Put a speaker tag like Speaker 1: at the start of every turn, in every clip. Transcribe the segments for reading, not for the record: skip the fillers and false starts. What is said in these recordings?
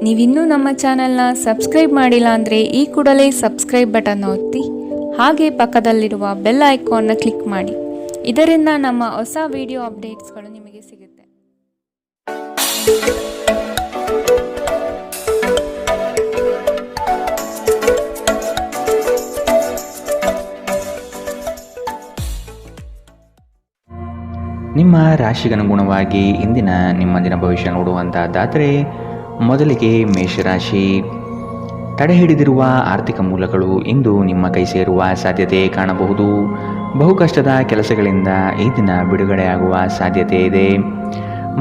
Speaker 1: ನೀವಿನ್ನೂ ನಮ್ಮ ಚಾನೆಲ್ನ ಸಬ್ಸ್ಕ್ರೈಬ್ ಮಾಡಿಲ್ಲ ಅಂದರೆ ಈ ಕೂಡಲೇ ಸಬ್ಸ್ಕ್ರೈಬ್ ಬಟನ್ ಒತ್ತಿ ಹಾಗೆ ಪಕ್ಕದಲ್ಲಿರುವ ಬೆಲ್ ಐಕಾನ್ನ ಕ್ಲಿಕ್ ಮಾಡಿ. ಇದರಿಂದ ನಮ್ಮ ಹೊಸ ವಿಡಿಯೋ ಅಪ್ಡೇಟ್ಸ್ಗಳು ನಿಮಗೆ ಸಿಗುತ್ತೆ.
Speaker 2: ನಿಮ್ಮ ರಾಶಿಗನುಗುಣವಾಗಿ ಇಂದಿನ ನಿಮ್ಮ ದಿನ ಭವಿಷ್ಯ ನೋಡುವಂತಹದ್ದಾದರೆ ಮೊದಲಿಗೆ ಮೇಷರಾಶಿ. ತಡೆ ಹಿಡಿದಿರುವ ಆರ್ಥಿಕ ಮೂಲಗಳು ಇಂದು ನಿಮ್ಮ ಕೈ ಸೇರುವ ಸಾಧ್ಯತೆ ಕಾಣಬಹುದು. ಬಹು ಕಷ್ಟದ ಕೆಲಸಗಳಿಂದ ಈ ದಿನ ಬಿಡುಗಡೆಯಾಗುವ ಸಾಧ್ಯತೆ ಇದೆ.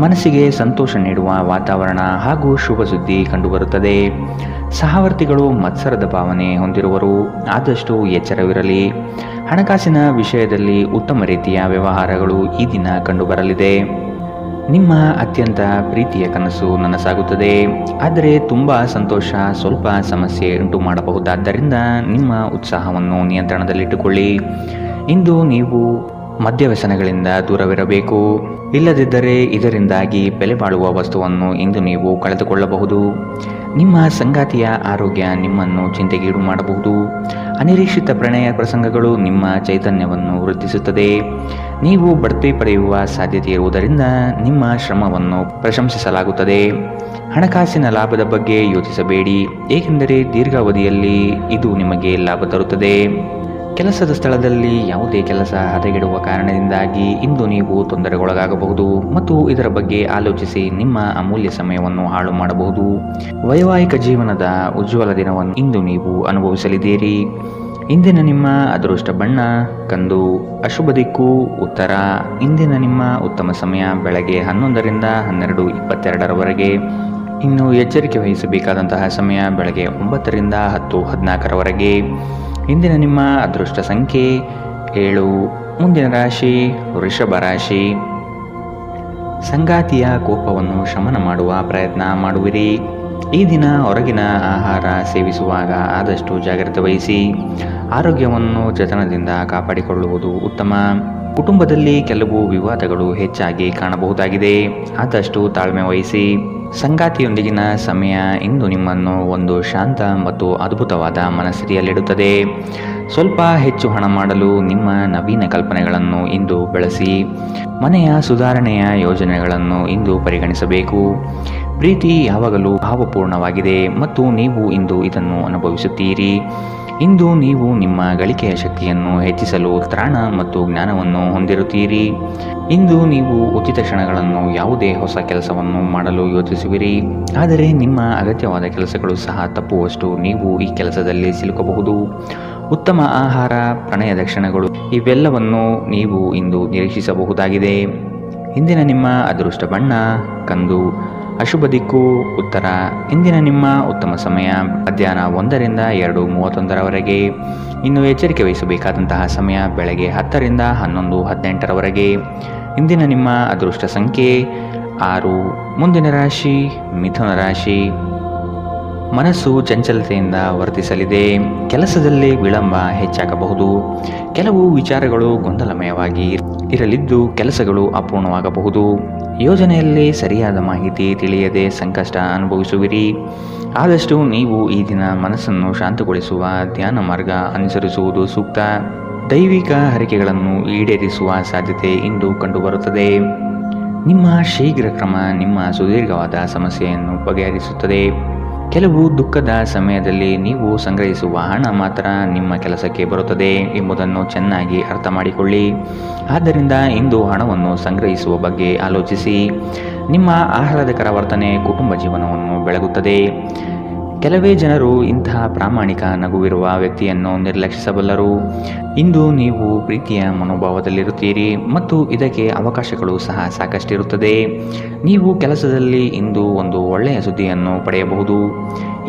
Speaker 2: ಮನಸ್ಸಿಗೆ ಸಂತೋಷ ನೀಡುವ ವಾತಾವರಣ ಹಾಗೂ ಶುಭ ಸುದ್ದಿ ಕಂಡುಬರುತ್ತದೆ. ಸಹವರ್ತಿಗಳು ಮತ್ಸರದ ಭಾವನೆ ಹೊಂದಿರುವರು, ಆದಷ್ಟು ಎಚ್ಚರವಿರಲಿ. ಹಣಕಾಸಿನ ವಿಷಯದಲ್ಲಿ ಉತ್ತಮ ರೀತಿಯ ವ್ಯವಹಾರಗಳು ಈ ದಿನ ಕಂಡುಬರಲಿದೆ. ನಿಮ್ಮ ಅತ್ಯಂತ ಪ್ರೀತಿಯ ಕನಸು ನನಸಾಗುತ್ತದೆ, ಆದರೆ ತುಂಬ ಸಂತೋಷ ಸ್ವಲ್ಪ ಸಮಸ್ಯೆ ಉಂಟು ಮಾಡಬಹುದಾದ್ದರಿಂದ ನಿಮ್ಮ ಉತ್ಸಾಹವನ್ನು ನಿಯಂತ್ರಣದಲ್ಲಿಟ್ಟುಕೊಳ್ಳಿ. ಇಂದು ನೀವು ಮದ್ಯವ್ಯಸನಗಳಿಂದ ದೂರವಿರಬೇಕು. ಇಲ್ಲದಿದ್ದರೆ ಇದರಿಂದಾಗಿ ಬೆಲೆ ಬಾಳುವ ವಸ್ತುವನ್ನು ಇಂದು ನೀವು ಕಳೆದುಕೊಳ್ಳಬಹುದು. ನಿಮ್ಮ ಸಂಗಾತಿಯ ಆರೋಗ್ಯ ನಿಮ್ಮನ್ನು ಚಿಂತೆಗೀಡು ಮಾಡಬಹುದು. ಅನಿರೀಕ್ಷಿತ ಪ್ರಣಯ ಪ್ರಸಂಗಗಳು ನಿಮ್ಮ ಚೈತನ್ಯವನ್ನು ವೃದ್ಧಿಸುತ್ತದೆ. ನೀವು ಬಡ್ತಿ ಪಡೆಯುವ ಸಾಧ್ಯತೆ ಇರುವುದರಿಂದ ನಿಮ್ಮ ಶ್ರಮವನ್ನು ಪ್ರಶಂಸಿಸಲಾಗುತ್ತದೆ. ಹಣಕಾಸಿನ ಲಾಭದ ಬಗ್ಗೆ ಯೋಚಿಸಬೇಡಿ, ಏಕೆಂದರೆ ದೀರ್ಘಾವಧಿಯಲ್ಲಿ ಇದು ನಿಮಗೆ ಲಾಭ ತರುತ್ತದೆ. ಕೆಲಸದ ಸ್ಥಳದಲ್ಲಿ ಯಾವುದೇ ಕೆಲಸ ಹದಗೆಡುವ ಕಾರಣದಿಂದಾಗಿ ಇಂದು ನೀವು ತೊಂದರೆಗೊಳಗಾಗಬಹುದು ಮತ್ತು ಇದರ ಬಗ್ಗೆ ಆಲೋಚಿಸಿ ನಿಮ್ಮ ಅಮೂಲ್ಯ ಸಮಯವನ್ನು ಹಾಳು ಮಾಡಬಹುದು. ವೈವಾಹಿಕ ಜೀವನದ ಉಜ್ವಲ ದಿನವನ್ನು ಇಂದು ನೀವು ಅನುಭವಿಸಲಿದ್ದೀರಿ. ಇಂದಿನ ನಿಮ್ಮ ಅದೃಷ್ಟ ಬಣ್ಣ ಕಂದು, ಅಶುಭ ದಿಕ್ಕು ಉತ್ತರ. ಇಂದಿನ ನಿಮ್ಮ ಉತ್ತಮ ಸಮಯ ಬೆಳಗ್ಗೆ 11ರಿಂದ 12:22 ಇನ್ನು ಎಚ್ಚರಿಕೆ ವಹಿಸಬೇಕಾದಂತಹ ಸಮಯ ಬೆಳಗ್ಗೆ 9ರಿಂದ 10:14 ಇಂದಿನ ನಿಮ್ಮ ಅದೃಷ್ಟ ಸಂಖ್ಯೆ 7. ಮುಂದಿನ ರಾಶಿ ವೃಷಭ ರಾಶಿ. ಸಂಗಾತಿಯ ಕೋಪವನ್ನು ಶಮನ ಮಾಡುವ ಪ್ರಯತ್ನ ಮಾಡುವಿರಿ. ಈ ದಿನ ಹೊರಗಿನ ಆಹಾರ ಸೇವಿಸುವಾಗ ಆದಷ್ಟು ಜಾಗ್ರತೆ ವಹಿಸಿ. ಆರೋಗ್ಯವನ್ನು ಜತನದಿಂದ ಕಾಪಾಡಿಕೊಳ್ಳುವುದು ಉತ್ತಮ. ಕುಟುಂಬದಲ್ಲಿ ಕೆಲವು ವಿವಾದಗಳು ಹೆಚ್ಚಾಗಿ ಕಾಣಬಹುದಾಗಿದೆ, ಆದಷ್ಟು ತಾಳ್ಮೆ ವಹಿಸಿ. ಸಂಗಾತಿಯೊಂದಿಗಿನ ಸಮಯ ಇಂದು ನಿಮ್ಮನ್ನು ಒಂದು ಶಾಂತ ಮತ್ತು ಅದ್ಭುತವಾದ ಮನಸ್ಥಿತಿಯಲ್ಲಿಡುತ್ತದೆ. ಸ್ವಲ್ಪ ಹೆಚ್ಚು ಹಣ ಮಾಡಲು ನಿಮ್ಮ ನವೀನ ಕಲ್ಪನೆಗಳನ್ನು ಇಂದು ಬೆಳೆಸಿ. ಮನೆಯ ಸುಧಾರಣೆಯ ಯೋಜನೆಗಳನ್ನು ಇಂದು ಪರಿಗಣಿಸಬೇಕು. ಪ್ರೀತಿ ಯಾವಾಗಲೂ ಭಾವಪೂರ್ಣವಾಗಿದೆ ಮತ್ತು ನೀವು ಇಂದು ಇದನ್ನು ಅನುಭವಿಸುತ್ತೀರಿ. ಇಂದು ನೀವು ನಿಮ್ಮ ಗಳಿಕೆಯ ಶಕ್ತಿಯನ್ನು ಹೆಚ್ಚಿಸಲು ತ್ರಾಣ ಮತ್ತು ಜ್ಞಾನವನ್ನು ಹೊಂದಿರುತ್ತೀರಿ. ಇಂದು ನೀವು ಉಚಿತ ಕ್ಷಣಗಳನ್ನು ಯಾವುದೇ ಹೊಸ ಕೆಲಸವನ್ನು ಮಾಡಲು ಯೋಚಿಸುವಿರಿ, ಆದರೆ ನಿಮ್ಮ ಅಗತ್ಯವಾದ ಕೆಲಸಗಳು ಸಹ ತಪ್ಪುವಷ್ಟು ನೀವು ಈ ಕೆಲಸದಲ್ಲಿ ಸಿಲುಕಬಹುದು. ಉತ್ತಮ ಆಹಾರ, ಪ್ರಣಯದ ಕ್ಷಣಗಳು ಇವೆಲ್ಲವನ್ನು ನೀವು ಇಂದು ನಿರೀಕ್ಷಿಸಬಹುದಾಗಿದೆ. ಇಂದಿನ ನಿಮ್ಮ ಅದೃಷ್ಟ ಬಣ್ಣ ಕಂದು, ಅಶುಭ ದಿಕ್ಕು ಉತ್ತರ. ಇಂದಿನ ನಿಮ್ಮ ಉತ್ತಮ ಸಮಯ ಮಧ್ಯಾಹ್ನ 1ರಿಂದ 2:31 ಇನ್ನು ಎಚ್ಚರಿಕೆ ವಹಿಸಬೇಕಾದಂತಹ ಸಮಯ ಬೆಳಗ್ಗೆ 10ರಿಂದ 11:18 ಇಂದಿನ ನಿಮ್ಮ ಅದೃಷ್ಟ ಸಂಖ್ಯೆ 6. ಮುಂದಿನ ರಾಶಿ ಮಿಥುನ ರಾಶಿ. ಮನಸ್ಸು ಚಂಚಲತೆಯಿಂದ ವರ್ತಿಸಲಿದೆ. ಕೆಲಸದಲ್ಲಿ ವಿಳಂಬ ಹೆಚ್ಚಾಗಬಹುದು. ಕೆಲವು ವಿಚಾರಗಳು ಗೊಂದಲಮಯವಾಗಿ ಇರಲಿದ್ದು ಕೆಲಸಗಳು ಅಪೂರ್ಣವಾಗಬಹುದು. ಯೋಜನೆಯಲ್ಲಿ ಸರಿಯಾದ ಮಾಹಿತಿ ತಿಳಿಯದೆ ಸಂಕಷ್ಟ ಅನುಭವಿಸುವಿರಿ. ಆದಷ್ಟು ನೀವು ಈ ದಿನ ಮನಸ್ಸನ್ನು ಶಾಂತಗೊಳಿಸುವ ಧ್ಯಾನ ಮಾರ್ಗ ಅನುಸರಿಸುವುದು ಸೂಕ್ತ. ದೈವಿಕ ಹರಕೆಗಳನ್ನು ಈಡೇರಿಸುವ ಸಾಧ್ಯತೆ ಇಂದು ಕಂಡುಬರುತ್ತದೆ. ನಿಮ್ಮ ಶೀಘ್ರ ಕ್ರಮ ನಿಮ್ಮ ಸುದೀರ್ಘವಾದ ಸಮಸ್ಯೆಯನ್ನು ಬಗೆಹರಿಸುತ್ತದೆ. ಕೆಲವು ದುಃಖದ ಸಮಯದಲ್ಲಿ ನೀವು ಸಂಗ್ರಹಿಸುವ ಹಣ ಮಾತ್ರ ನಿಮ್ಮ ಕೆಲಸಕ್ಕೆ ಬರುತ್ತದೆ ಎಂಬುದನ್ನು ಚೆನ್ನಾಗಿ ಅರ್ಥ ಮಾಡಿಕೊಳ್ಳಿ. ಆದ್ದರಿಂದ ಇಂದು ಹಣವನ್ನು ಸಂಗ್ರಹಿಸುವ ಬಗ್ಗೆ ಆಲೋಚಿಸಿ. ನಿಮ್ಮ ಆಹ್ಲಾದಕರ ವರ್ತನೆ ಕುಟುಂಬ ಜೀವನವನ್ನು ಬೆಳಗುತ್ತದೆ. ಕೆಲವೇ ಜನರು ಇಂತಹ ಪ್ರಾಮಾಣಿಕ ನಗುವಿರುವ ವ್ಯಕ್ತಿಯನ್ನು ನಿರ್ಲಕ್ಷಿಸಬಲ್ಲರು. ಇಂದು ನೀವು ಪ್ರೀತಿಯ ಮನೋಭಾವದಲ್ಲಿರುತ್ತೀರಿ ಮತ್ತು ಇದಕ್ಕೆ ಅವಕಾಶಗಳು ಸಹ ಸಾಕಷ್ಟಿರುತ್ತದೆ. ನೀವು ಕೆಲಸದಲ್ಲಿ ಇಂದು ಒಂದು ಒಳ್ಳೆಯ ಸುದ್ದಿಯನ್ನು ಪಡೆಯಬಹುದು.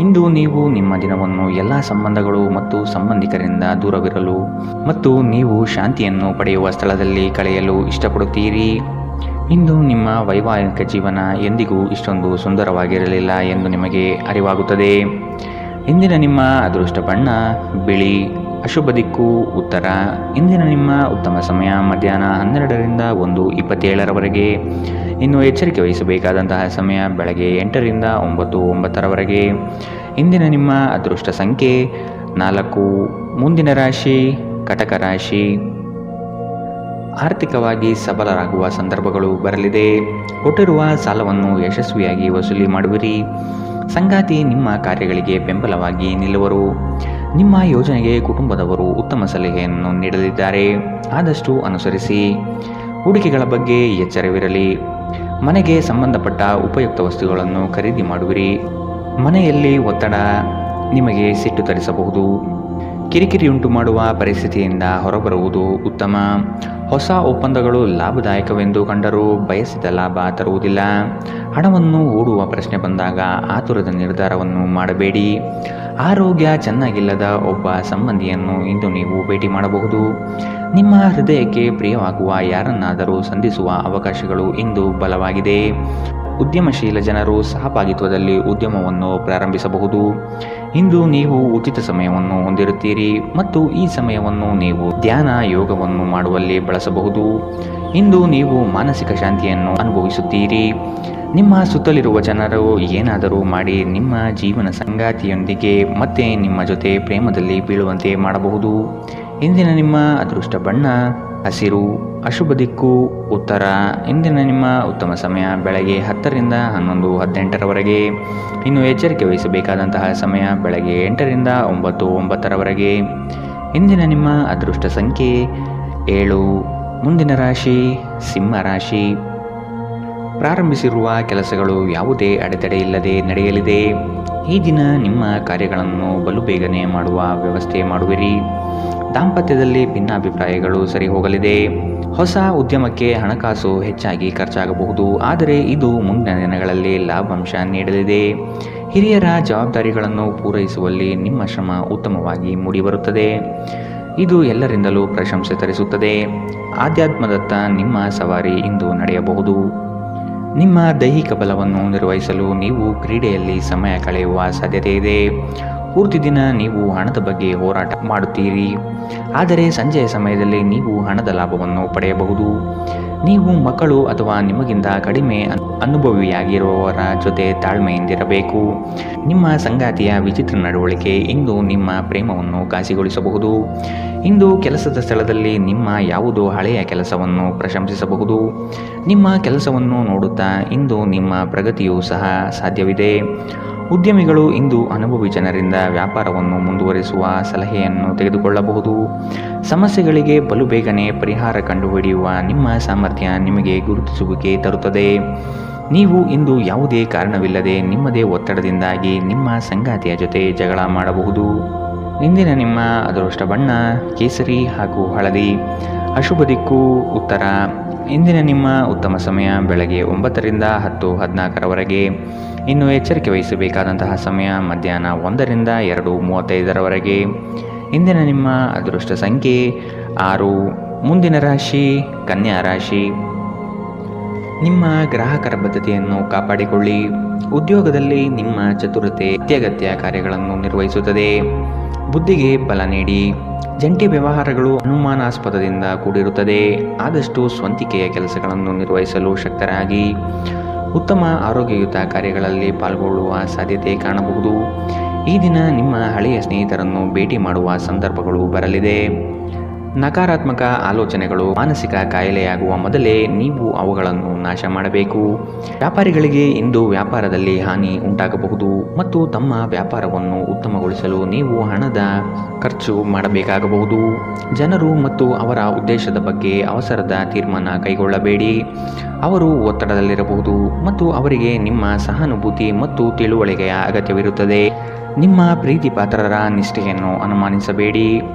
Speaker 2: ಇಂದು ನೀವು ನಿಮ್ಮ ದಿನವನ್ನು ಎಲ್ಲ ಸಂಬಂಧಗಳು ಮತ್ತು ಸಂಬಂಧಿಕರಿಂದ ದೂರವಿರಲು ಮತ್ತು ನೀವು ಶಾಂತಿಯನ್ನು ಪಡೆಯುವ ಸ್ಥಳದಲ್ಲಿ ಕಳೆಯಲು ಇಷ್ಟಪಡುತ್ತೀರಿ. ಇಂದು ನಿಮ್ಮ ವೈವಾಹಿಕ ಜೀವನ ಎಂದಿಗೂ ಇಷ್ಟೊಂದು ಸುಂದರವಾಗಿರಲಿಲ್ಲ ಎಂದು ನಿಮಗೆ ಅರಿವಾಗುತ್ತದೆ. ಇಂದಿನ ನಿಮ್ಮ ಅದೃಷ್ಟ ಬಣ್ಣ ಬಿಳಿ, ಅಶುಭ ದಿಕ್ಕು ಉತ್ತರ. ಇಂದಿನ ನಿಮ್ಮ ಉತ್ತಮ ಸಮಯ ಮಧ್ಯಾಹ್ನ 12ರಿಂದ 1:27 ಇನ್ನು ಎಚ್ಚರಿಕೆ ವಹಿಸಬೇಕಾದಂತಹ ಸಮಯ ಬೆಳಗ್ಗೆ 8ರಿಂದ 9 ಇಂದಿನ ನಿಮ್ಮ ಅದೃಷ್ಟ ಸಂಖ್ಯೆ 4. ಮುಂದಿನ ರಾಶಿ ಕಟಕ ರಾಶಿ. ಆರ್ಥಿಕವಾಗಿ ಸಬಲರಾಗುವ ಸಂದರ್ಭಗಳು ಬರಲಿದೆ. ಕೊಟ್ಟಿರುವ ಸಾಲವನ್ನು ಯಶಸ್ವಿಯಾಗಿ ವಸೂಲಿ ಮಾಡುವಿರಿ. ಸಂಗಾತಿ ನಿಮ್ಮ ಕಾರ್ಯಗಳಿಗೆ ಬೆಂಬಲವಾಗಿ ನಿಲ್ಲುವರು. ನಿಮ್ಮ ಯೋಜನೆಗೆ ಕುಟುಂಬದವರು ಉತ್ತಮ ಸಲಹೆಯನ್ನು ನೀಡಲಿದ್ದಾರೆ, ಆದಷ್ಟು ಅನುಸರಿಸಿ. ಹೂಡಿಕೆಗಳ ಬಗ್ಗೆ ಎಚ್ಚರವಿರಲಿ. ಮನೆಗೆ ಸಂಬಂಧಪಟ್ಟ ಉಪಯುಕ್ತ ವಸ್ತುಗಳನ್ನು ಖರೀದಿ ಮಾಡುವಿರಿ. ಮನೆಯಲ್ಲಿ ಒತ್ತಡ ನಿಮಗೆ ಸಿಟ್ಟು ತರಿಸಬಹುದು. ಕಿರಿಕಿರಿಯುಂಟು ಮಾಡುವ ಪರಿಸ್ಥಿತಿಯಿಂದ ಹೊರಬರುವುದು ಉತ್ತಮ. ಹೊಸ ಒಪ್ಪಂದಗಳು ಲಾಭದಾಯಕವೆಂದು ಕಂಡರೂ ಬಯಸಿದ ಲಾಭ ತರುವುದಿಲ್ಲ. ಹಣವನ್ನು ಹೂಡುವ ಪ್ರಶ್ನೆ ಬಂದಾಗ ಆತುರದ ನಿರ್ಧಾರವನ್ನು ಮಾಡಬೇಡಿ. ಆರೋಗ್ಯ ಚೆನ್ನಾಗಿಲ್ಲದ ಒಬ್ಬ ಸಂಬಂಧಿಯನ್ನು ಇಂದು ನೀವು ಭೇಟಿ ಮಾಡಬಹುದು. ನಿಮ್ಮ ಹೃದಯಕ್ಕೆ ಪ್ರಿಯವಾಗುವ ಯಾರನ್ನಾದರೂ ಸಂಧಿಸುವ ಅವಕಾಶಗಳು ಇಂದು ಬಲವಾಗಿದೆ. ಉದ್ಯಮಶೀಲ ಜನರು ಸಹಭಾಗಿತ್ವದಲ್ಲಿ ಉದ್ಯಮವನ್ನು ಪ್ರಾರಂಭಿಸಬಹುದು. ಇಂದು ನೀವು ಉಚಿತ ಸಮಯವನ್ನು ಹೊಂದಿರುತ್ತೀರಿ ಮತ್ತು ಈ ಸಮಯವನ್ನು ನೀವು ಧ್ಯಾನ ಯೋಗವನ್ನು ಮಾಡುವಲ್ಲಿ ಬಳಸಬಹುದು. ಇಂದು ನೀವು ಮಾನಸಿಕ ಶಾಂತಿಯನ್ನು ಅನುಭವಿಸುತ್ತೀರಿ. ನಿಮ್ಮ ಸುತ್ತಲಿರುವ ಜನರು ಏನಾದರೂ ಮಾಡಿ ನಿಮ್ಮ ಜೀವನ ಸಂಗಾತಿಯೊಂದಿಗೆ ಮತ್ತೆ ನಿಮ್ಮ ಜೊತೆ ಪ್ರೇಮದಲ್ಲಿ ಬೀಳುವಂತೆ ಮಾಡಬಹುದು. ಇಂದಿನ ನಿಮ್ಮ ಅದೃಷ್ಟ ಬಣ್ಣ ಹಸಿರು. ಅಶುಭ ದಿಕ್ಕು ಉತ್ತರ. ಇಂದಿನ ನಿಮ್ಮ ಉತ್ತಮ ಸಮಯ ಬೆಳಗ್ಗೆ 10ರಿಂದ 11:18 ಇನ್ನು ಎಚ್ಚರಿಕೆ ವಹಿಸಬೇಕಾದಂತಹ ಸಮಯ ಬೆಳಗ್ಗೆ 8ರಿಂದ 9:09 ಇಂದಿನ ನಿಮ್ಮ ಅದೃಷ್ಟ ಸಂಖ್ಯೆ 7. ಮುಂದಿನ ರಾಶಿ ಸಿಂಹ ರಾಶಿ. ಪ್ರಾರಂಭಿಸಿರುವ ಕೆಲಸಗಳು ಯಾವುದೇ ಅಡೆತಡೆ ಇಲ್ಲದೆ ನಡೆಯಲಿದೆ. ಈ ದಿನ ನಿಮ್ಮ ಕಾರ್ಯಗಳನ್ನು ಬಲು ಬೇಗನೆ ಮಾಡುವ ವ್ಯವಸ್ಥೆ ಮಾಡುವಿರಿ. ದಾಂಪತ್ಯದಲ್ಲಿ ಭಿನ್ನಾಭಿಪ್ರಾಯಗಳು ಸರಿ ಹೋಗಲಿದೆ. ಹೊಸ ಉದ್ಯಮಕ್ಕೆ ಹಣಕಾಸು ಹೆಚ್ಚಾಗಿ ಖರ್ಚಾಗಬಹುದು, ಆದರೆ ಇದು ಮುಂದಿನ ದಿನಗಳಲ್ಲಿ ಲಾಭಾಂಶ ನೀಡಲಿದೆ. ಹಿರಿಯರ ಜವಾಬ್ದಾರಿಗಳನ್ನು ಪೂರೈಸುವಲ್ಲಿ ನಿಮ್ಮ ಶ್ರಮ ಉತ್ತಮವಾಗಿ ಮೂಡಿಬರುತ್ತದೆ. ಇದು ಎಲ್ಲರಿಂದಲೂ ಪ್ರಶಂಸೆ ತರಿಸುತ್ತದೆ. ಆಧ್ಯಾತ್ಮದತ್ತ ನಿಮ್ಮ ಸವಾರಿ ಇಂದು ನಡೆಯಬಹುದು. ನಿಮ್ಮ ದೈಹಿಕ ಬಲವನ್ನು ನಿರ್ವಹಿಸಲು ನೀವು ಕ್ರೀಡೆಯಲ್ಲಿ ಸಮಯ ಕಳೆಯುವ ಸಾಧ್ಯತೆ ಇದೆ. ಪೂರ್ತಿ ದಿನ ನೀವು ಹಣದ ಬಗ್ಗೆ ಹೋರಾಟ ಮಾಡುತ್ತೀರಿ, ಆದರೆ ಸಂಜೆಯ ಸಮಯದಲ್ಲಿ ನೀವು ಹಣದ ಲಾಭವನ್ನು ಪಡೆಯಬಹುದು. ನೀವು ಮಕ್ಕಳು ಅಥವಾ ನಿಮಗಿಂತ ಕಡಿಮೆ ಅನುಭವಿಯಾಗಿರುವವರ ಜೊತೆ ತಾಳ್ಮೆಯಿಂದಿರಬೇಕು. ನಿಮ್ಮ ಸಂಗಾತಿಯ ವಿಚಿತ್ರ ನಡವಳಿಕೆ ಇಂದು ನಿಮ್ಮ ಪ್ರೇಮವನ್ನು ಘಾಸಿಗೊಳಿಸಬಹುದು. ಇಂದು ಕೆಲಸದ ಸ್ಥಳದಲ್ಲಿ ನಿಮ್ಮ ಯಾವುದೋ ಹಳೆಯ ಕೆಲಸವನ್ನು ಪ್ರಶಂಸಿಸಬಹುದು. ನಿಮ್ಮ ಕೆಲಸವನ್ನು ನೋಡುತ್ತಾ ಇಂದು ನಿಮ್ಮ ಪ್ರಗತಿಯೂ ಸಹ ಸಾಧ್ಯವಿದೆ. ಉದ್ಯಮಿಗಳು ಇಂದು ಅನುಭವಿ ಜನರಿಂದ ವ್ಯಾಪಾರವನ್ನು ಮುಂದುವರಿಸುವ ಸಲಹೆಯನ್ನು ತೆಗೆದುಕೊಳ್ಳಬಹುದು. ಸಮಸ್ಯೆಗಳಿಗೆ ಬಲು ಬೇಗನೆ ಪರಿಹಾರ ಕಂಡುಹಿಡಿಯುವ ನಿಮ್ಮ ಸಾಮರ್ಥ್ಯ ನಿಮಗೆ ಗುರುತಿಸುವಿಕೆ ತರುತ್ತದೆ. ನೀವು ಇಂದು ಯಾವುದೇ ಕಾರಣವಿಲ್ಲದೆ ನಿಮ್ಮದೇ ಒತ್ತಡದಿಂದಾಗಿ ನಿಮ್ಮ ಸಂಗಾತಿಯ ಜೊತೆ ಜಗಳ ಮಾಡಬಹುದು. ಇಂದಿನ ನಿಮ್ಮ ಅದೃಷ್ಟ ಬಣ್ಣ ಕೇಸರಿ ಹಾಗೂ ಹಳದಿ. ಅಶುಭ ದಿಕ್ಕು ಉತ್ತರ. ಇಂದಿನ ನಿಮ್ಮ ಉತ್ತಮ ಸಮಯ ಬೆಳಗ್ಗೆ 9ರಿಂದ 10:14 ಇನ್ನು ಎಚ್ಚರಿಕೆ ವಹಿಸಬೇಕಾದಂತಹ ಸಮಯ ಮಧ್ಯಾಹ್ನ 1ರಿಂದ 2:35 ಇಂದಿನ ನಿಮ್ಮ ಅದೃಷ್ಟ ಸಂಖ್ಯೆ 6. ಮುಂದಿನ ರಾಶಿ ಕನ್ಯಾ ರಾಶಿ. ನಿಮ್ಮ ಗ್ರಾಹಕರ ಬದ್ಧತೆಯನ್ನು ಕಾಪಾಡಿಕೊಳ್ಳಿ. ಉದ್ಯೋಗದಲ್ಲಿ ನಿಮ್ಮ ಚತುರತೆ ಅತ್ಯಗತ್ಯ ಕಾರ್ಯಗಳನ್ನು ನಿರ್ವಹಿಸುತ್ತದೆ. ಬುದ್ಧಿಗೆ ಬಲ ನೀಡಿ. ಜಂಟಿ ವ್ಯವಹಾರಗಳು ಅನುಮಾನಾಸ್ಪದದಿಂದ ಕೂಡಿರುತ್ತದೆ. ಆದಷ್ಟು ಸ್ವಂತಿಕೆಯ ಕೆಲಸಗಳನ್ನು ನಿರ್ವಹಿಸಲು ಶಕ್ತರಾಗಿ. ಉತ್ತಮ ಆರೋಗ್ಯಯುತ ಕಾರ್ಯಗಳಲ್ಲಿ ಪಾಲ್ಗೊಳ್ಳುವ ಸಾಧ್ಯತೆ ಕಾಣಬಹುದು. ಈ ದಿನ ನಿಮ್ಮ ಹಳೆಯ ಸ್ನೇಹಿತರನ್ನು ಭೇಟಿ ಮಾಡುವ ಸಂದರ್ಭಗಳು ಬರಲಿದೆ. ನಕಾರಾತ್ಮಕ ಆಲೋಚನೆಗಳು ಮಾನಸಿಕ ಕಾಯಿಲೆಯಾಗುವ ಮೊದಲೇ ನೀವು ಅವುಗಳನ್ನು ನಾಶ ಮಾಡಬೇಕು. ವ್ಯಾಪಾರಿಗಳಿಗೆ ಇಂದು ವ್ಯಾಪಾರದಲ್ಲಿ ಹಾನಿ ಉಂಟಾಗಬಹುದು ಮತ್ತು ತಮ್ಮ ವ್ಯಾಪಾರವನ್ನು ಉತ್ತಮಗೊಳಿಸಲು ನೀವು ಹಣದ ಖರ್ಚು ಮಾಡಬೇಕಾಗಬಹುದು. ಜನರು ಮತ್ತು ಅವರ ಉದ್ದೇಶದ ಬಗ್ಗೆ ಅವಸರದ ತೀರ್ಮಾನ ಕೈಗೊಳ್ಳಬೇಡಿ. ಅವರು ಒತ್ತಡದಲ್ಲಿರಬಹುದು ಮತ್ತು ಅವರಿಗೆ ನಿಮ್ಮ ಸಹಾನುಭೂತಿ ಮತ್ತು ತಿಳುವಳಿಕೆಯ ಅಗತ್ಯವಿರುತ್ತದೆ. ನಿಮ್ಮ ಪ್ರೀತಿ ಪಾತ್ರರ ನಿಷ್ಠೆಯನ್ನು ಅನುಮಾನಿಸಬೇಡಿ.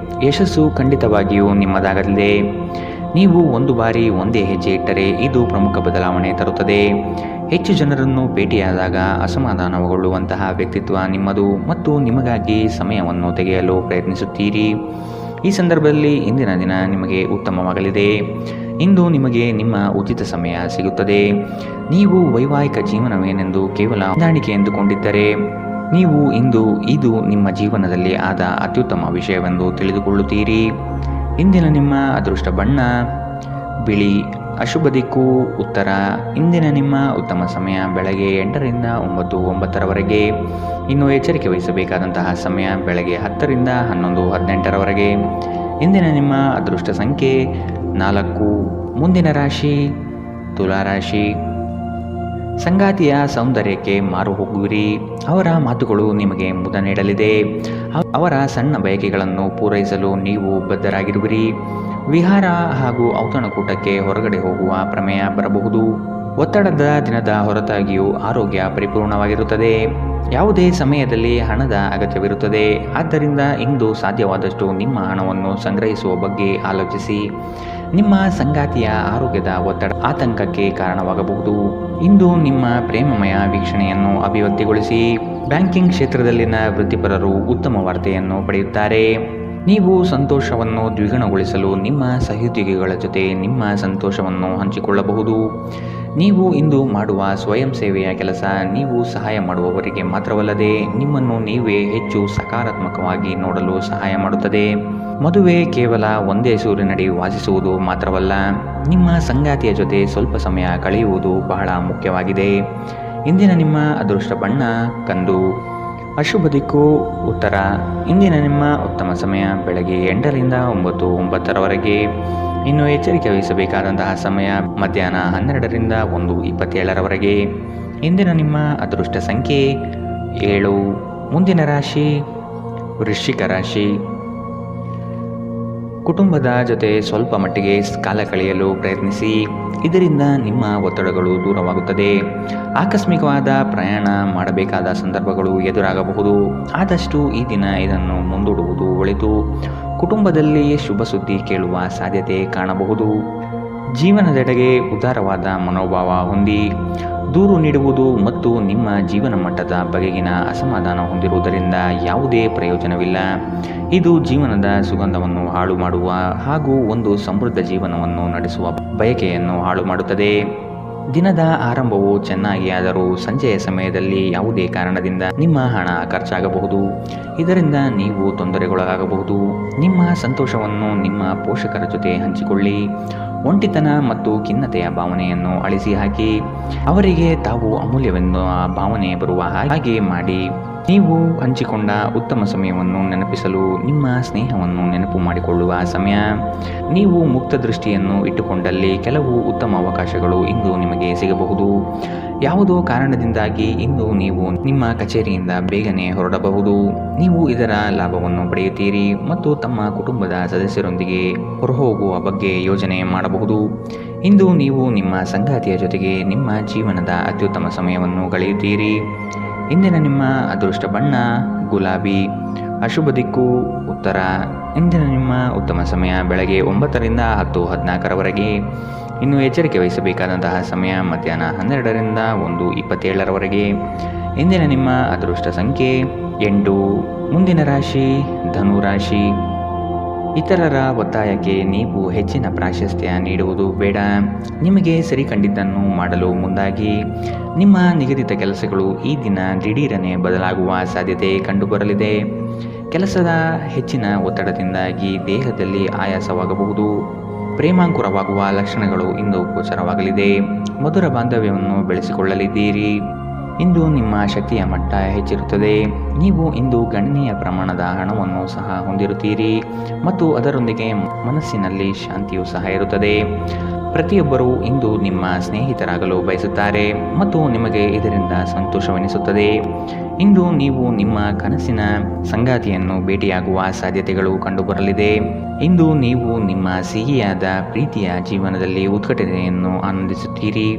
Speaker 2: ಯಶಸ್ಸು ಖಂಡಿತವಾಗಿಯೂ ನಿಮ್ಮದಾಗಲಿದೆ. ನೀವು ಒಂದು ಬಾರಿ ಒಂದೇ ಹೆಜ್ಜೆ ಇಟ್ಟರೆ ಇದು ಪ್ರಮುಖ ಬದಲಾವಣೆ ತರುತ್ತದೆ. ಹೆಚ್ಚು ಜನರನ್ನು ಭೇಟಿಯಾದಾಗ ಅಸಮಾಧಾನಗೊಳ್ಳುವಂತಹ ವ್ಯಕ್ತಿತ್ವ ನಿಮ್ಮದು ಮತ್ತು ನಿಮಗಾಗಿ ಸಮಯವನ್ನು ತೆಗೆಯಲು ಪ್ರಯತ್ನಿಸುತ್ತೀರಿ. ಈ ಸಂದರ್ಭದಲ್ಲಿ ಇಂದಿನ ದಿನ ನಿಮಗೆ ಉತ್ತಮವಾಗಲಿದೆ. ಇಂದು ನಿಮಗೆ ನಿಮ್ಮ ಉಚಿತ ಸಮಯ ಸಿಗುತ್ತದೆ. ನೀವು ವೈವಾಹಿಕ ಜೀವನವೇನೆಂದು ಕೇವಲ ಹೊಂದಾಣಿಕೆ ಎಂದುಕೊಂಡಿದ್ದರೆ ನೀವು ಇಂದು ಇದು ನಿಮ್ಮ ಜೀವನದಲ್ಲಿ ಆದ ಅತ್ಯುತ್ತಮ ವಿಷಯವೆಂದು ತಿಳಿದುಕೊಳ್ಳುತ್ತೀರಿ. ಇಂದಿನ ನಿಮ್ಮ ಅದೃಷ್ಟ ಬಣ್ಣ ಬಿಳಿ. ಅಶುಭ ದಿಕ್ಕು ಉತ್ತರ. ಇಂದಿನ ನಿಮ್ಮ ಉತ್ತಮ ಸಮಯ ಬೆಳಗ್ಗೆ 8ರಿಂದ 9:09ರವರೆಗೆ. ಇನ್ನು ಎಚ್ಚರಿಕೆ ವಹಿಸಬೇಕಾದಂತಹ ಸಮಯ ಬೆಳಗ್ಗೆ 10ರಿಂದ 11:18ರವರೆಗೆ. ಇಂದಿನ ನಿಮ್ಮ ಅದೃಷ್ಟ ಸಂಖ್ಯೆ 4. ಮುಂದಿನ ರಾಶಿ ತುಲಾರಾಶಿ. ಸಂಗಾತಿಯ ಸೌಂದರ್ಯಕ್ಕೆ ಮಾರು ಹೋಗುವಿರಿ. ಅವರ ಮಾತುಗಳು ನಿಮಗೆ ಮುದ ನೀಡಲಿದೆ. ಅವರ ಸಣ್ಣ ಬಯಕೆಗಳನ್ನು ಪೂರೈಸಲು ನೀವು ಬದ್ಧರಾಗಿರುವಿರಿ. ವಿಹಾರ ಹಾಗೂ ಔತಣಕೂಟಕ್ಕೆ ಹೊರಗಡೆ ಹೋಗುವ ಪ್ರಮೇಯ ಬರಬಹುದು. ಒತ್ತಡದ ದಿನದ ಹೊರತಾಗಿಯೂ ಆರೋಗ್ಯ ಪರಿಪೂರ್ಣವಾಗಿರುತ್ತದೆ. ಯಾವುದೇ ಸಮಯದಲ್ಲಿ ಹಣದ ಅಗತ್ಯವಿರುತ್ತದೆ. ಆದ್ದರಿಂದ ಇಂದು ಸಾಧ್ಯವಾದಷ್ಟು ನಿಮ್ಮ ಹಣವನ್ನು ಸಂಗ್ರಹಿಸುವ ಬಗ್ಗೆ ಆಲೋಚಿಸಿ. ನಿಮ್ಮ ಸಂಗಾತಿಯ ಆರೋಗ್ಯದ ಒತ್ತಡ ಆತಂಕಕ್ಕೆ ಕಾರಣವಾಗಬಹುದು. ಇಂದು ನಿಮ್ಮ ಪ್ರೇಮಮಯ ವೀಕ್ಷಣೆಯನ್ನು ಅಭಿವ್ಯಕ್ತಿಗೊಳಿಸಿ. ಬ್ಯಾಂಕಿಂಗ್ ಕ್ಷೇತ್ರದಲ್ಲಿನ ವೃತ್ತಿಪರರು ಉತ್ತಮ ವಾರ್ತೆಯನ್ನು ಪಡೆಯುತ್ತಾರೆ. ನೀವು ಸಂತೋಷವನ್ನು ದ್ವಿಗುಣಗೊಳಿಸಲು ನಿಮ್ಮ ಸಹೋದ್ಯೋಗಿಗಳ ಜೊತೆ ನಿಮ್ಮ ಸಂತೋಷವನ್ನು ಹಂಚಿಕೊಳ್ಳಬಹುದು. ನೀವು ಇಂದು ಮಾಡುವ ಸ್ವಯಂ ಸೇವೆಯ ಕೆಲಸ ನೀವು ಸಹಾಯ ಮಾಡುವವರಿಗೆ ಮಾತ್ರವಲ್ಲದೆ ನಿಮ್ಮನ್ನು ನೀವೇ ಹೆಚ್ಚು ಸಕಾರಾತ್ಮಕವಾಗಿ ನೋಡಲು ಸಹಾಯ ಮಾಡುತ್ತದೆ. ಮದುವೆ ಕೇವಲ ಒಂದೇ ಸೂರಿನಡಿ ವಾಸಿಸುವುದು ಮಾತ್ರವಲ್ಲ, ನಿಮ್ಮ ಸಂಗಾತಿಯ ಜೊತೆ ಸ್ವಲ್ಪ ಸಮಯ ಕಳೆಯುವುದು ಬಹಳ ಮುಖ್ಯವಾಗಿದೆ. ಇಂದಿನ ನಿಮ್ಮ ಅದೃಷ್ಟ ಬಣ್ಣ ಕಂದು. ಅಶುಭ ದಿಕ್ಕು ಉತ್ತರ. ಇಂದಿನ ನಿಮ್ಮ ಉತ್ತಮ ಸಮಯ ಬೆಳಗ್ಗೆ 8ರಿಂದ 9:09ರವರೆಗೆ. ಇನ್ನು ಎಚ್ಚರಿಕೆ ವಹಿಸಬೇಕಾದಂತಹ ಸಮಯ ಮಧ್ಯಾಹ್ನ 12ರಿಂದ 1:27ರವರೆಗೆ. ಇಂದಿನ ನಿಮ್ಮ ಅದೃಷ್ಟ ಸಂಖ್ಯೆ 7. ಮುಂದಿನ ರಾಶಿ ವೃಶ್ಚಿಕ ರಾಶಿ. ಕುಟುಂಬದ ಜೊತೆ ಸ್ವಲ್ಪ ಮಟ್ಟಿಗೆ ಕಾಲ ಕಳೆಯಲು ಪ್ರಯತ್ನಿಸಿ. ಇದರಿಂದ ನಿಮ್ಮ ಒತ್ತಡಗಳು ದೂರವಾಗುತ್ತದೆ. ಆಕಸ್ಮಿಕವಾದ ಪ್ರಯಾಣ ಮಾಡಬೇಕಾದ ಸಂದರ್ಭಗಳು ಎದುರಾಗಬಹುದು. ಆದಷ್ಟು ಈ ದಿನ ಇದನ್ನು ಮುಂದೂಡುವುದು ಒಳಿತು. ಕುಟುಂಬದಲ್ಲಿ ಶುಭ ಸುದ್ದಿ ಕೇಳುವ ಸಾಧ್ಯತೆ ಕಾಣಬಹುದು. ಜೀವನದೆಡೆಗೆ ಉದಾರವಾದ ಮನೋಭಾವ ಹೊಂದಿ. ದೂರು ನೀಡುವುದು ಮತ್ತು ನಿಮ್ಮ ಜೀವನ ಮಟ್ಟದ ಬಗೆಗಿನ ಅಸಮಾಧಾನ ಹೊಂದಿರುವುದರಿಂದ ಯಾವುದೇ ಪ್ರಯೋಜನವಿಲ್ಲ. ಇದು ಜೀವನದ ಸುಗಂಧವನ್ನು ಹಾಳು ಮಾಡುವ ಹಾಗೂ ಒಂದು ಸಮೃದ್ಧ ಜೀವನವನ್ನು ನಡೆಸುವ ಬಯಕೆಯನ್ನು ಹಾಳು ಮಾಡುತ್ತದೆ. ದಿನದ ಆರಂಭವು ಚೆನ್ನಾಗಿ ಆದರೂ ಸಂಜೆಯ ಸಮಯದಲ್ಲಿ ಯಾವುದೇ ಕಾರಣದಿಂದ ನಿಮ್ಮ ಹಣ ಖರ್ಚಾಗಬಹುದು. ಇದರಿಂದ ನೀವು ತೊಂದರೆಗೊಳಗಾಗಬಹುದು. ನಿಮ್ಮ ಸಂತೋಷವನ್ನು ನಿಮ್ಮ ಪೋಷಕರ ಜೊತೆ ಹಂಚಿಕೊಳ್ಳಿ. ಒಂಟಿತನ ಮತ್ತು ಖಿನ್ನತೆಯ ಭಾವನೆಯನ್ನು ಅಳಿಸಿ ಹಾಕಿ. ಅವರಿಗೆ ತಾವು ಅಮೂಲ್ಯವೆನ್ನುವ ಭಾವನೆ ಬರುವ ಹಾಗೆ ಮಾಡಿ. ನೀವು ಹಂಚಿಕೊಂಡ ಉತ್ತಮ ಸಮಯವನ್ನು ನೆನಪಿಸಲು ನಿಮ್ಮ ಸ್ನೇಹವನ್ನು ನೆನಪು ಮಾಡಿಕೊಳ್ಳುವ ಸಮಯ. ನೀವು ಮುಕ್ತ ದೃಷ್ಟಿಯನ್ನು ಇಟ್ಟುಕೊಂಡಲ್ಲಿ ಕೆಲವು ಉತ್ತಮ ಅವಕಾಶಗಳು ಇಂದು ನಿಮಗೆ ಸಿಗಬಹುದು. ಯಾವುದೋ ಕಾರಣದಿಂದಾಗಿ ಇಂದು ನೀವು ನಿಮ್ಮ ಕಚೇರಿಯಿಂದ ಬೇಗನೆ ಹೊರಡಬಹುದು. ನೀವು ಇದರ ಲಾಭವನ್ನು ಪಡೆಯುತ್ತೀರಿ ಮತ್ತು ತಮ್ಮ ಕುಟುಂಬದ ಸದಸ್ಯರೊಂದಿಗೆ ಹೊರಹೋಗುವ ಬಗ್ಗೆ ಯೋಜನೆ ಮಾಡಬಹುದು. ಇಂದು ನೀವು ನಿಮ್ಮ ಸಂಗಾತಿಯ ಜೊತೆಗೆ ನಿಮ್ಮ ಜೀವನದ ಅತ್ಯುತ್ತಮ ಸಮಯವನ್ನು ಕಳೆಯುತ್ತೀರಿ. ಇಂದಿನ ನಿಮ್ಮ ಅದೃಷ್ಟ ಬಣ್ಣ ಗುಲಾಬಿ. ಅಶುಭ ದಿಕ್ಕು ಉತ್ತರ. ಇಂದಿನ ನಿಮ್ಮ ಉತ್ತಮ ಸಮಯ ಬೆಳಗ್ಗೆ 9ರಿಂದ 10:14ರವರೆಗೆ. ಇನ್ನು ಎಚ್ಚರಿಕೆ ವಹಿಸಬೇಕಾದಂತಹ ಸಮಯ ಮಧ್ಯಾಹ್ನ 12ರಿಂದ 1:27ರವರೆಗೆ. ಇಂದಿನ ನಿಮ್ಮ ಅದೃಷ್ಟ ಸಂಖ್ಯೆ 8. ಮುಂದಿನ ರಾಶಿ ಧನುರಾಶಿ. ಇತರರ ಒತ್ತಾಯಕ್ಕೆ ನೀವು ಹೆಚ್ಚಿನ ಪ್ರಾಶಸ್ತ್ಯ ನೀಡುವುದು ಬೇಡ. ನಿಮಗೆ ಸರಿ ಕಂಡಿದ್ದನ್ನು ಮಾಡಲು ಮುಂದಾಗಿ. ನಿಮ್ಮ ನಿಗದಿತ ಕೆಲಸಗಳು ಈ ದಿನ ದಿಢೀರನೆ ಬದಲಾಗುವ ಸಾಧ್ಯತೆ ಕಂಡುಬರಲಿದೆ. ಕೆಲಸದ ಹೆಚ್ಚಿನ ಒತ್ತಡದಿಂದಾಗಿ ದೇಹದಲ್ಲಿ ಆಯಾಸವಾಗಬಹುದು. ಪ್ರೇಮಾಂಕುರವಾಗುವ ಲಕ್ಷಣಗಳು ಇಂದು ಗೋಚರವಾಗಲಿದೆ. ಮಧುರ ಬಾಂಧವ್ಯವನ್ನು ಬೆಳೆಸಿಕೊಳ್ಳಲಿದ್ದೀರಿ. ಇಂದು ನಿಮ್ಮ ಶಕ್ತಿಯ ಮಟ್ಟ ಹೆಚ್ಚಿರುತ್ತದೆ. ನೀವು ಇಂದು ಗಣನೀಯ ಪ್ರಮಾಣದ ಹಣವನ್ನು ಸಹ ಹೊಂದಿರುತ್ತೀರಿ ಮತ್ತು ಅದರೊಂದಿಗೆ ಮನಸ್ಸಿನಲ್ಲಿ ಶಾಂತಿಯೂ ಸಹ ಇರುತ್ತದೆ. ಪ್ರತಿಯೊಬ್ಬರೂ ಇಂದು ನಿಮ್ಮ ಸ್ನೇಹಿತರಾಗಲು ಬಯಸುತ್ತಾರೆ ಮತ್ತು ನಿಮಗೆ ಇದರಿಂದ ಸಂತೋಷವೆನಿಸುತ್ತದೆ. ಇಂದು ನೀವು ನಿಮ್ಮ ಕನಸಿನ ಸಂಗಾತಿಯನ್ನು ಭೇಟಿಯಾಗುವ ಸಾಧ್ಯತೆಗಳು ಕಂಡುಬರಲಿದೆ. ಇಂದು ನೀವು ನಿಮ್ಮ ಸಿಹಿಯಾದ ಪ್ರೀತಿಯ ಜೀವನದಲ್ಲಿ ಉತ್ಕಟತೆಯನ್ನು ಆನಂದಿಸುತ್ತೀರಿ.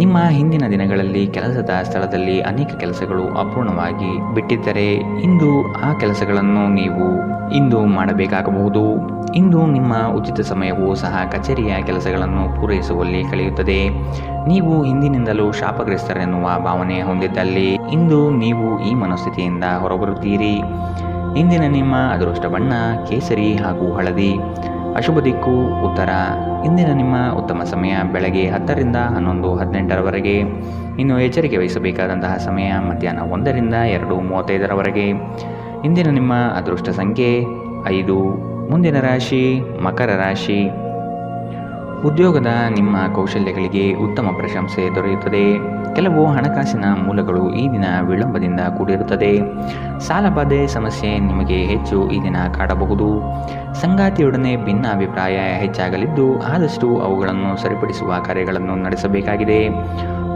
Speaker 2: ನಿಮ್ಮ ಹಿಂದಿನ ದಿನಗಳಲ್ಲಿ ಕೆಲಸದ ಸ್ಥಳದಲ್ಲಿ ಅನೇಕ ಕೆಲಸಗಳು ಅಪೂರ್ಣವಾಗಿ ಬಿಟ್ಟಿದ್ದರೆ ಇಂದು ಆ ಕೆಲಸಗಳನ್ನು ನೀವು ಇಂದು ಮಾಡಬೇಕಾಗಬಹುದು. ಇಂದು ನಿಮ್ಮ ಉಚಿತ ಸಮಯವೂ ಸಹ ಕಚೇರಿಯ ಕೆಲಸಗಳನ್ನು ಪೂರೈಸುವಲ್ಲಿ ಕಳೆಯುತ್ತದೆ. ನೀವು ಹಿಂದಿನಿಂದಲೂ ಶಾಪಗ್ರಸ್ತರೆನ್ನುವ ಭಾವನೆ ಹೊಂದಿದ್ದಲ್ಲಿ ಇಂದು ನೀವು ಈ ಮನಸ್ಥಿತಿಯಿಂದ ಹೊರಬರುತ್ತೀರಿ. ಇಂದಿನ ನಿಮ್ಮ ಅದೃಷ್ಟ ಬಣ್ಣ ಕೇಸರಿ ಹಾಗೂ ಹಳದಿ. ಅಶುಭ ದಿಕ್ಕು ಉತ್ತರ. ಇಂದಿನ ನಿಮ್ಮ ಉತ್ತಮ ಸಮಯ ಬೆಳಗ್ಗೆ 10ರಿಂದ 11:18ರವರೆಗೆ. ಇನ್ನು ಎಚ್ಚರಿಕೆ ವಹಿಸಬೇಕಾದಂತಹ ಸಮಯ ಮಧ್ಯಾಹ್ನ 1ರಿಂದ 2:35ರವರೆಗೆ. ಇಂದಿನ ನಿಮ್ಮ ಅದೃಷ್ಟ ಸಂಖ್ಯೆ 5. ಮುಂದಿನ ರಾಶಿ ಮಕರ ರಾಶಿ. ಉದ್ಯೋಗದ ನಿಮ್ಮ ಕೌಶಲ್ಯಗಳಿಗೆ ಉತ್ತಮ ಪ್ರಶಂಸೆ ದೊರೆಯುತ್ತದೆ. ಕೆಲವು ಹಣಕಾಸಿನ ಮೂಲಗಳು ಈ ದಿನ ವಿಳಂಬದಿಂದ ಕೂಡಿರುತ್ತದೆ. ಸಾಲಬಾಧೆ ಸಮಸ್ಯೆ ನಿಮಗೆ ಹೆಚ್ಚು ಈ ದಿನ ಕಾಡಬಹುದು. ಸಂಗಾತಿಯೊಡನೆ ಭಿನ್ನಾಭಿಪ್ರಾಯ ಹೆಚ್ಚಾಗಲಿದ್ದು ಆದಷ್ಟು ಅವುಗಳನ್ನು ಸರಿಪಡಿಸುವ ಕಾರ್ಯಗಳನ್ನು ನಡೆಸಬೇಕಾಗಿದೆ.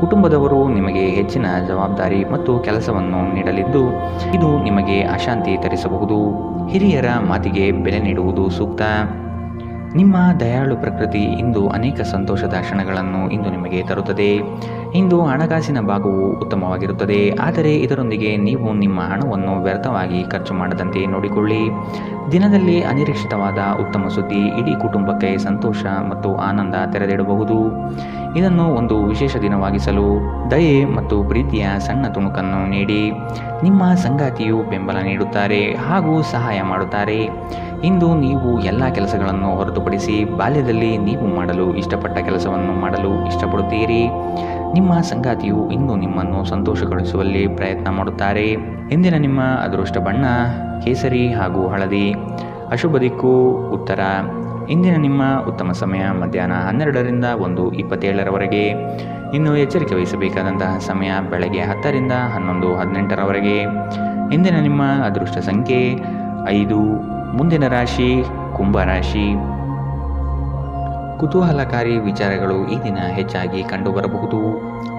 Speaker 2: ಕುಟುಂಬದವರು ನಿಮಗೆ ಹೆಚ್ಚಿನ ಜವಾಬ್ದಾರಿ ಮತ್ತು ಕೆಲಸವನ್ನು ನೀಡಲಿದ್ದು ಇದು ನಿಮಗೆ ಅಶಾಂತಿ ತರಿಸಬಹುದು. ಹಿರಿಯರ ಮಾತಿಗೆ ಬೆಲೆ ನೀಡುವುದು ಸೂಕ್ತ. ನಿಮ್ಮ ದಯಾಳು ಪ್ರಕೃತಿ ಇಂದು ಅನೇಕ ಸಂತೋಷದ ಕ್ಷಣಗಳನ್ನು ಇಂದು ನಿಮಗೆ ತರುತ್ತದೆ. ಇಂದು ಹಣಕಾಸಿನ ಭಾಗವು ಉತ್ತಮವಾಗಿರುತ್ತದೆ, ಆದರೆ ಇದರೊಂದಿಗೆ ನೀವು ನಿಮ್ಮ ಹಣವನ್ನು ವ್ಯರ್ಥವಾಗಿ ಖರ್ಚು ಮಾಡದಂತೆ ನೋಡಿಕೊಳ್ಳಿ. ದಿನದಲ್ಲಿ ಅನಿರೀಕ್ಷಿತವಾದ ಉತ್ತಮ ಸುದ್ದಿ ಇಡೀ ಕುಟುಂಬಕ್ಕೆ ಸಂತೋಷ ಮತ್ತು ಆನಂದ ತೆರೆದಿಡಬಹುದು. ಇದನ್ನು ಒಂದು ವಿಶೇಷ ದಿನವಾಗಿಸಲು ದಯೆ ಮತ್ತು ಪ್ರೀತಿಯ ಸಣ್ಣ ತುಣುಕನ್ನು ನೀಡಿ. ನಿಮ್ಮ ಸಂಗಾತಿಯು ಬೆಂಬಲ ನೀಡುತ್ತಾರೆ ಹಾಗೂ ಸಹಾಯ ಮಾಡುತ್ತಾರೆ. ಇಂದು ನೀವು ಎಲ್ಲ ಕೆಲಸಗಳನ್ನು ಹೊರತುಪಡಿಸಿ ಬಾಲ್ಯದಲ್ಲಿ ನೀವು ಮಾಡಲು ಇಷ್ಟಪಟ್ಟ ಕೆಲಸವನ್ನು ಮಾಡಲು ಇಷ್ಟಪಡುತ್ತೀರಿ. ನಿಮ್ಮ ಸಂಗಾತಿಯು ಇಂದು ನಿಮ್ಮನ್ನು ಸಂತೋಷಗೊಳಿಸುವಲ್ಲಿ ಪ್ರಯತ್ನ ಮಾಡುತ್ತಾರೆ. ಇಂದಿನ ನಿಮ್ಮ ಅದೃಷ್ಟ ಬಣ್ಣ ಕೇಸರಿ ಹಾಗೂ ಹಳದಿ. ಅಶುಭ ದಿಕ್ಕು ಉತ್ತರ. ಇಂದಿನ ನಿಮ್ಮ ಉತ್ತಮ ಸಮಯ ಮಧ್ಯಾಹ್ನ 12ರಿಂದ 1:27ರವರೆಗೆ. ಇನ್ನು ಎಚ್ಚರಿಕೆ ವಹಿಸಬೇಕಾದಂತಹ ಸಮಯ ಬೆಳಗ್ಗೆ 10ರಿಂದ 11:18ರವರೆಗೆ. ಇಂದಿನ ನಿಮ್ಮ ಅದೃಷ್ಟ ಸಂಖ್ಯೆ 5. ಮುಂದಿನ ರಾಶಿ ಕುಂಭರಾಶಿ. ಕುತೂಹಲಕಾರಿ ವಿಚಾರಗಳು ಈ ದಿನ ಹೆಚ್ಚಾಗಿ ಕಂಡುಬರಬಹುದು.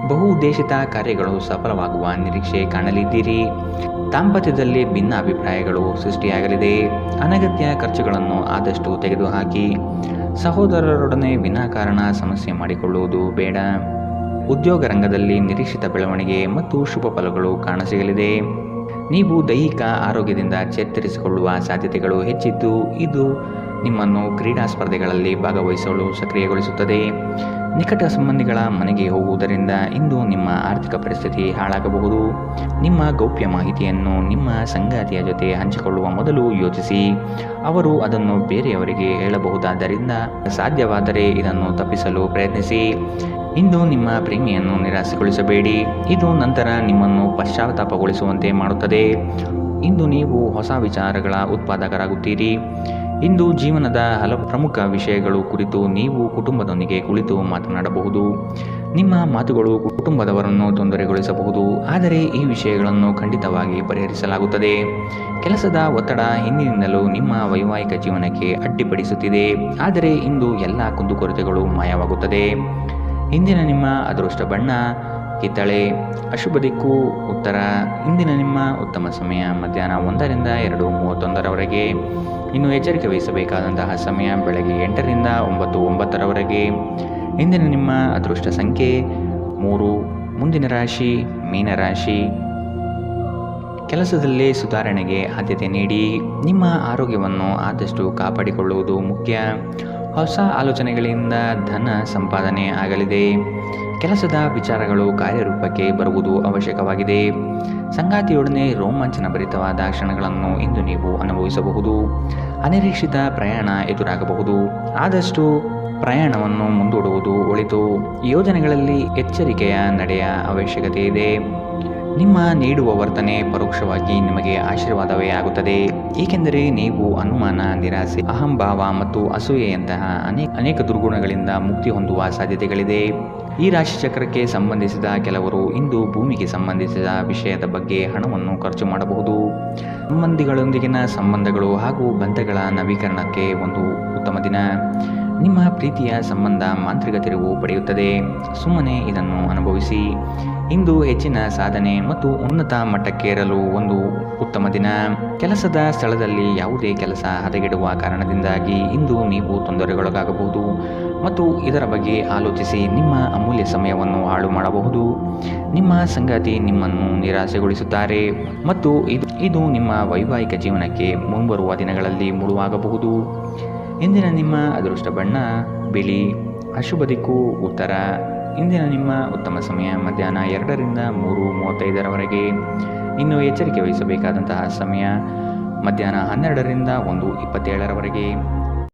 Speaker 2: ಬಹು ಉದ್ದೇಶಿತ ಕಾರ್ಯಗಳು ಸಫಲವಾಗುವ ನಿರೀಕ್ಷೆ ಕಾಣಲಿದ್ದೀರಿ. ದಾಂಪತ್ಯದಲ್ಲಿ ಭಿನ್ನ ಅಭಿಪ್ರಾಯಗಳು ಸೃಷ್ಟಿಯಾಗಲಿದೆ. ಅನಗತ್ಯ ಖರ್ಚುಗಳನ್ನು ಆದಷ್ಟು ತೆಗೆದುಹಾಕಿ. ಸಹೋದರರೊಡನೆ ವಿನಾಕಾರಣ ಸಮಸ್ಯೆ ಮಾಡಿಕೊಳ್ಳುವುದು ಬೇಡ. ಉದ್ಯೋಗ ರಂಗದಲ್ಲಿ ನಿರೀಕ್ಷಿತ ಬೆಳವಣಿಗೆ ಮತ್ತು ಶುಭ ಫಲಗಳು ಕಾಣಸಿಗಲಿದೆ. ನೀವು ದೈಹಿಕ ಆರೋಗ್ಯದಿಂದ ಚೇತರಿಸಿಕೊಳ್ಳುವ ಸಾಧ್ಯತೆಗಳು ಹೆಚ್ಚಿದ್ದು ಇದು ನಿಮ್ಮನ್ನು ಕ್ರೀಡಾ ಸ್ಪರ್ಧೆಗಳಲ್ಲಿ ಭಾಗವಹಿಸಲು ಸಕ್ರಿಯಗೊಳಿಸುತ್ತದೆ. ನಿಕಟ ಸಂಬಂಧಿಗಳ ಮನೆಗೆ ಹೋಗುವುದರಿಂದ ಇಂದು ನಿಮ್ಮ ಆರ್ಥಿಕ ಪರಿಸ್ಥಿತಿ ಹಾಳಾಗಬಹುದು. ನಿಮ್ಮ ಗೌಪ್ಯ ಮಾಹಿತಿಯನ್ನು ನಿಮ್ಮ ಸಂಗಾತಿಯ ಜೊತೆ ಹಂಚಿಕೊಳ್ಳುವ ಮೊದಲು ಯೋಚಿಸಿ. ಅವರು ಅದನ್ನು ಬೇರೆಯವರಿಗೆ ಹೇಳಬಹುದಾದ್ದರಿಂದ ಸಾಧ್ಯವಾದರೆ ಇದನ್ನು ತಪ್ಪಿಸಲು ಪ್ರಯತ್ನಿಸಿ. ಇಂದು ನಿಮ್ಮ ಪ್ರೇಮಿಯನ್ನು ನಿರಾಸೆಗೊಳಿಸಬೇಡಿ. ಇದು ನಂತರ ನಿಮ್ಮನ್ನು ಪಶ್ಚಾತ್ತಾಪಗೊಳಿಸುವಂತೆ ಮಾಡುತ್ತದೆ. ಇಂದು ನೀವು ಹೊಸ ವಿಚಾರಗಳ ಉತ್ಪಾದಕರಾಗುತ್ತೀರಿ. ಇಂದು ಜೀವನದ ಹಲವು ಪ್ರಮುಖ ವಿಷಯಗಳು ಕುರಿತು ನೀವು ಕುಟುಂಬದೊಂದಿಗೆ ಕುಳಿತು ಮಾತನಾಡಬಹುದು. ನಿಮ್ಮ ಮಾತುಗಳು ಕುಟುಂಬದವರನ್ನು ತೊಂದರೆಗೊಳಿಸಬಹುದು, ಆದರೆ ಈ ವಿಷಯಗಳನ್ನು ಖಂಡಿತವಾಗಿ ಪರಿಹರಿಸಲಾಗುತ್ತದೆ. ಕೆಲಸದ ಒತ್ತಡ ಹಿಂದಿನಿಂದಲೂ ನಿಮ್ಮ ವೈವಾಹಿಕ ಜೀವನಕ್ಕೆ ಅಡ್ಡಿಪಡಿಸುತ್ತಿದೆ, ಆದರೆ ಇಂದು ಎಲ್ಲ ಕುಂದುಕೊರತೆಗಳು ಮಾಯವಾಗುತ್ತದೆ. ಇಂದಿನ ನಿಮ್ಮ ಅದೃಷ್ಟ ಬಣ್ಣ ಕಿತ್ತಳೆ. ಅಶುಭ ದಿಕ್ಕು ಉತ್ತರ. ಇಂದಿನ ನಿಮ್ಮ ಉತ್ತಮ ಸಮಯ ಮಧ್ಯಾಹ್ನ 1ರಿಂದ 2:31ರವರೆಗೆ. ಇನ್ನು ಎಚ್ಚರಿಕೆ ವಹಿಸಬೇಕಾದಂತಹ ಸಮಯ ಬೆಳಗ್ಗೆ 8ರಿಂದ 9:09ರವರೆಗೆ. ಇಂದಿನ ನಿಮ್ಮ ಅದೃಷ್ಟ ಸಂಖ್ಯೆ 3. ಮುಂದಿನ ರಾಶಿ ಮೀನರಾಶಿ. ಕೆಲಸದಲ್ಲಿ ಸುಧಾರಣೆಗೆ ಆದ್ಯತೆ ನೀಡಿ. ನಿಮ್ಮ ಆರೋಗ್ಯವನ್ನು ಆದಷ್ಟು ಕಾಪಾಡಿಕೊಳ್ಳುವುದು ಮುಖ್ಯ. ಹೊಸ ಆಲೋಚನೆಗಳಿಂದ ಧನ ಸಂಪಾದನೆ ಆಗಲಿದೆ. ಕೆಲಸದ ವಿಚಾರಗಳು ಕಾರ್ಯರೂಪಕ್ಕೆ ಬರುವುದು ಅವಶ್ಯಕವಾಗಿದೆ. ಸಂಗಾತಿಯೊಡನೆ ರೋಮಾಂಚನ ಭರಿತವಾದ ಕ್ಷಣಗಳನ್ನು ಇಂದು ನೀವು ಅನುಭವಿಸಬಹುದು. ಅನಿರೀಕ್ಷಿತ ಪ್ರಯಾಣ ಎದುರಾಗಬಹುದು. ಆದಷ್ಟು ಪ್ರಯಾಣವನ್ನು ಮುಂದೂಡುವುದು ಒಳಿತು. ಯೋಜನೆಗಳಲ್ಲಿ ಎಚ್ಚರಿಕೆಯ ನಡೆಯ ಅವಶ್ಯಕತೆ ಇದೆ. ನಿಮ್ಮ ನೀಡುವ ವರ್ತನೆ ಪರೋಕ್ಷವಾಗಿ ನಿಮಗೆ ಆಶೀರ್ವಾದವೇ ಆಗುತ್ತದೆ, ಏಕೆಂದರೆ ನೀವು ಅನುಮಾನ, ನಿರಾಸೆ, ಅಹಂಭಾವ ಮತ್ತು ಅಸೂಯೆಯಂತಹ ಅನೇಕ ದುರ್ಗುಣಗಳಿಂದ ಮುಕ್ತಿ ಹೊಂದುವ ಸಾಧ್ಯತೆಗಳಿದೆ. ಈ ರಾಶಿಚಕ್ರಕ್ಕೆ ಸಂಬಂಧಿಸಿದ ಕೆಲವರು ಇಂದು ಭೂಮಿಗೆ ಸಂಬಂಧಿಸಿದ ವಿಷಯದ ಬಗ್ಗೆ ಹಣವನ್ನು ಖರ್ಚು ಮಾಡಬಹುದು. ಸಂಬಂಧಿಗಳೊಂದಿಗಿನ ಸಂಬಂಧಗಳು ಹಾಗೂ ಬಂಧಗಳ ನವೀಕರಣಕ್ಕೆ ಒಂದು ಉತ್ತಮ ದಿನ. ನಿಮ್ಮ ಪ್ರೀತಿಯ ಸಂಬಂಧ ಮಾಂತ್ರಿಕ ತಿರುವು ಪಡೆಯುತ್ತದೆ. ಸುಮ್ಮನೆ ಇದನ್ನು ಅನುಭವಿಸಿ. ಇಂದು ಹೆಚ್ಚಿನ ಸಾಧನೆ ಮತ್ತು ಉನ್ನತ ಮಟ್ಟಕ್ಕೇರಲು ಒಂದು ಉತ್ತಮ ದಿನ. ಕೆಲಸದ ಸ್ಥಳದಲ್ಲಿ ಯಾವುದೇ ಕೆಲಸ ಹದಗೆಡುವ ಕಾರಣದಿಂದಾಗಿ ಇಂದು ನೀವು ತೊಂದರೆಗೊಳಗಾಗಬಹುದು ಮತ್ತು ಇದರ ಬಗ್ಗೆ ಆಲೋಚಿಸಿ ನಿಮ್ಮ ಅಮೂಲ್ಯ ಸಮಯವನ್ನು ಹಾಳು ಮಾಡಬಹುದು. ನಿಮ್ಮ ಸಂಗಾತಿ ನಿಮ್ಮನ್ನು ನಿರಾಸೆಗೊಳಿಸುತ್ತಾರೆ ಮತ್ತು ಇದು ನಿಮ್ಮ ವೈವಾಹಿಕ ಜೀವನಕ್ಕೆ ಮುಂಬರುವ ದಿನಗಳಲ್ಲಿ ಮುಳುವಾಗಬಹುದು. ಇಂದಿನ ನಿಮ್ಮ ಅದೃಷ್ಟ ಬಣ್ಣ ಬಿಳಿ. ಅಶುಭ ದಿಕ್ಕು ಉತ್ತರ. ಇಂದಿನ ನಿಮ್ಮ ಉತ್ತಮ ಸಮಯ ಮಧ್ಯಾಹ್ನ 2ರಿಂದ 3:35ರವರೆಗೆ. ಇನ್ನು ಎಚ್ಚರಿಕೆ ವಹಿಸಬೇಕಾದಂತಹ ಸಮಯ ಮಧ್ಯಾಹ್ನ 12ರಿಂದ 1:27ರವರೆಗೆ.